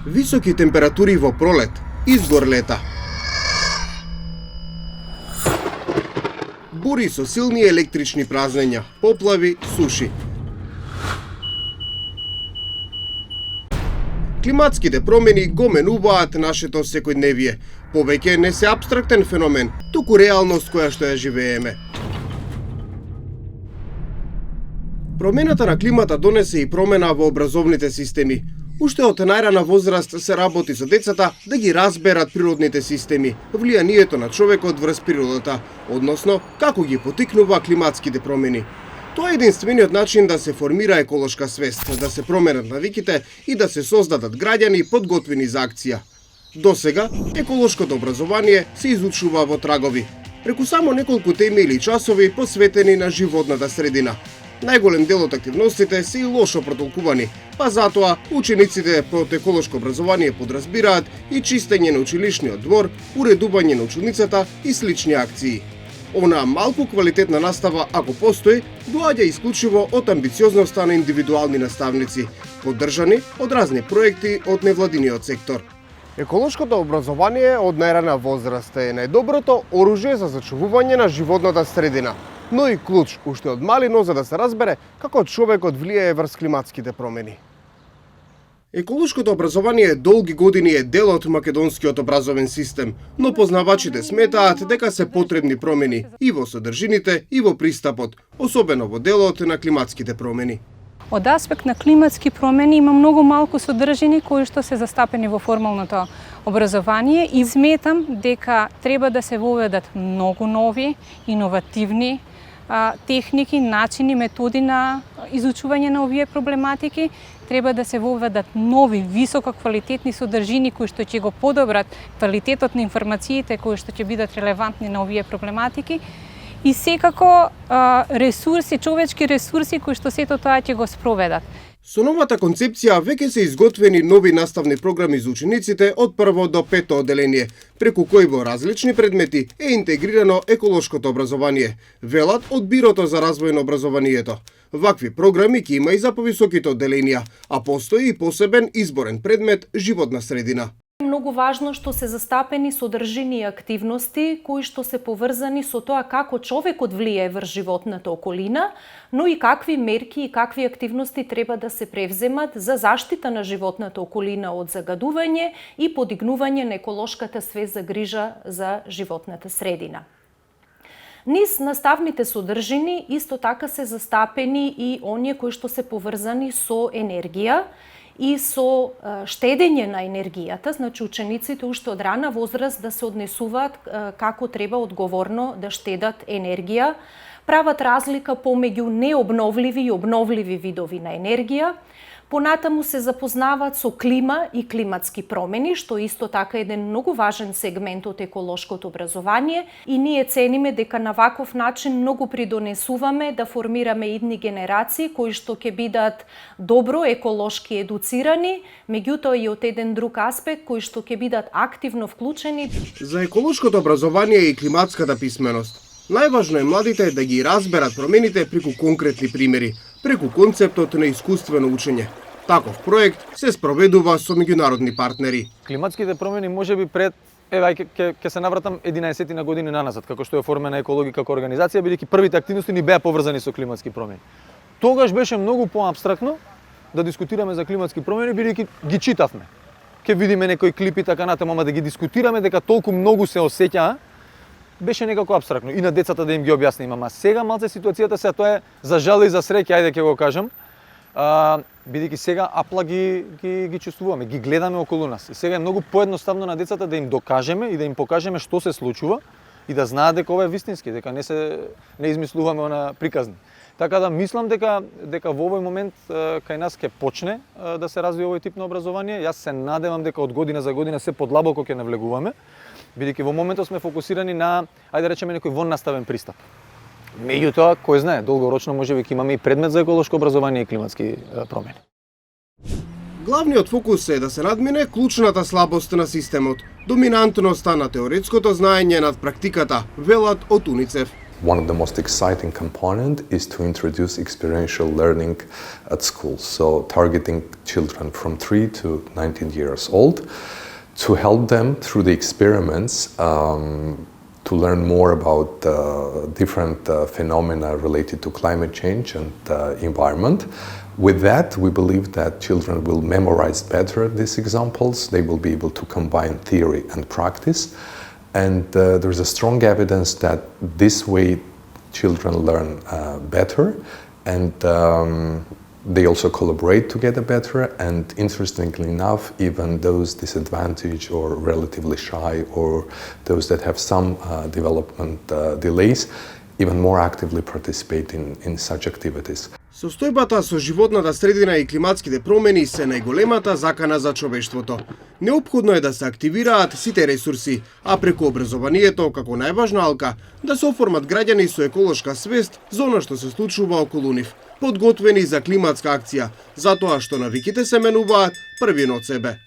Високи температури во пролет, изгор лета. Бури со силни електрични празнења, поплави, суши. Климатските промени го менуваат нашето секојдневие. Повеќе не се апстрактен феномен, туку реалност која што ја живееме. Промената на климата донесе и промена во образовните системи. Уште од најрана возраст се работи со децата да ги разберат природните системи, влијанието на човекот врз природата, односно како ги потикнува климатските промени. Тоа е единствениот начин да се формира еколошка свест, да се променат навиките и да се создадат граѓани подготвени за акција. Досега, еколошкото образование се изучува во трагови, преку само неколку теми или часови посветени на животната средина. Најголем дел од активностите се и лошо протолкувани, па затоа учениците под еколошко образование подразбираат и чистење на училишниот двор, уредување на училницата и слични акции. Онаа малку квалитетна настава, ако постои, доаѓа исклучиво од амбициозноста на индивидуални наставници, поддржани од разни проекти од невладиниот сектор. Еколошкото образование од најрана возраст е најдоброто оружје за зачувување на животната средина, но и клуч уште од малино за да се разбере како човекот влијае врз климатските промени. Еколошкото образование долги години е дел од македонскиот образовен систем, но познавачите сметаат дека се потребни промени и во содржините и во пристапот, особено во делот на климатските промени. Од аспект на климатски промени има многу малку содржини кои што се застапени во формалното образование и сметам дека треба да се воведат многу нови, иновативни техники, начини, методи на изучување на овие проблематики. Треба да се воведат нови, високо квалитетни содржини кои што ќе го подобрат квалитетот на информациите кои што ќе бидат релевантни на овие проблематики. И секако ресурси, човечки ресурси кои што сето тоа ќе го спроведат. Со новата концепција веќе се изготвени нови наставни програми за учениците од прво до пето одделение, преку кои во различни предмети е интегрирано еколошкото образование, велат од Бирото за развој на образованието. Вакви програми ќе има и за повисоките одделенија, а постои и посебен изборен предмет животна средина. Многу важно што се застапени содржини и активности кои што се поврзани со тоа како човекот влијае врз животната околина, но и какви мерки и какви активности треба да се превземат за заштита на животната околина од загадување и подигнување на еколошката свест за грижа за животната средина. Низ наставните содржини исто така се застапени и оние кои што се поврзани со енергија и со штедење на енергијата, значи учениците уште од рана возраст да се однесуваат како треба одговорно да штедат енергија, прават разлика помеѓу необновливи и обновливи видови на енергија, понатаму се запознаваат со клима и климатски промени, што исто така е еден многу важен сегмент од еколошкото образование и ние цениме дека на ваков начин многу придонесуваме да формираме идни генерации кои што ќе бидат добро еколошки едуцирани, меѓутоа и од еден друг аспект кои што ќе бидат активно вклучени. За еколошкото образование и климатската писменост најважно е младите да ги разберат промените преку конкретни примери, преку концептот на искуствено учење. Таков проект се спроведува со меѓународни партнери. Климатските промени можеби пред ќе се навратам 11 на години наназад, како што е оформена Екологи како организација, бидејќи првите активности ни беа поврзани со климатски промени. Тогаш беше многу поапстрактно да дискутираме за климатски промени, бидејќи ги читавме. Ќе видиме некои клипи така натаму, ама да ги дискутираме дека толку многу се осеќаа, беше некако апстрактно и на децата да им ги објасниме, ама сега малце ситуацијата се тоа е за жал и за среќа, ајде ќе го кажам. Бидејќи сега апла ги чувствуваме, ги гледаме околу нас. И сега е многу поедноставно на децата да им докажеме и да им покажеме што се случува и да знаат дека ова е вистински, дека не измислуваме она приказни. Така да мислам дека во овој момент кај нас ќе почне да се развива овој тип на образование. Јас се надевам дека од година за година се подлабоко ќе навлегуваме, бидејќи во моментот сме фокусирани на, ајде речеме, некој воннаставен пристап. Меѓутоа, кој знае, долгорочно можеби ќе имаме и предмет за еколошко образование и климатски промени. Главниот фокус е да се надмине клучната слабост на системот, доминантноста на теоретското знаење над практиката, велат од УНИЦЕФ. one of the most exciting component is to introduce experiential learning at school. So targeting children from 3 to 19 years old to help them through the experiments to learn more about different phenomena related to climate change and environment. With that, we believe that children will memorize better these examples. They will be able to combine theory and practice. And there's a strong evidence that this way children learn better, and they also collaborate together better. And interestingly enough, even those disadvantaged or relatively shy, or those that have some development delays, even more actively participate in such activities. Состојбата со животната средина и климатските промени се најголемата закана за човештвото. Неопходно е да се активираат сите ресурси, а преку образованието, како најважна алка, да се оформат граѓани со еколошка свест за она што се случува околу нив, подготвени за климатска акција, затоа што навиките се менуваат првин од себе.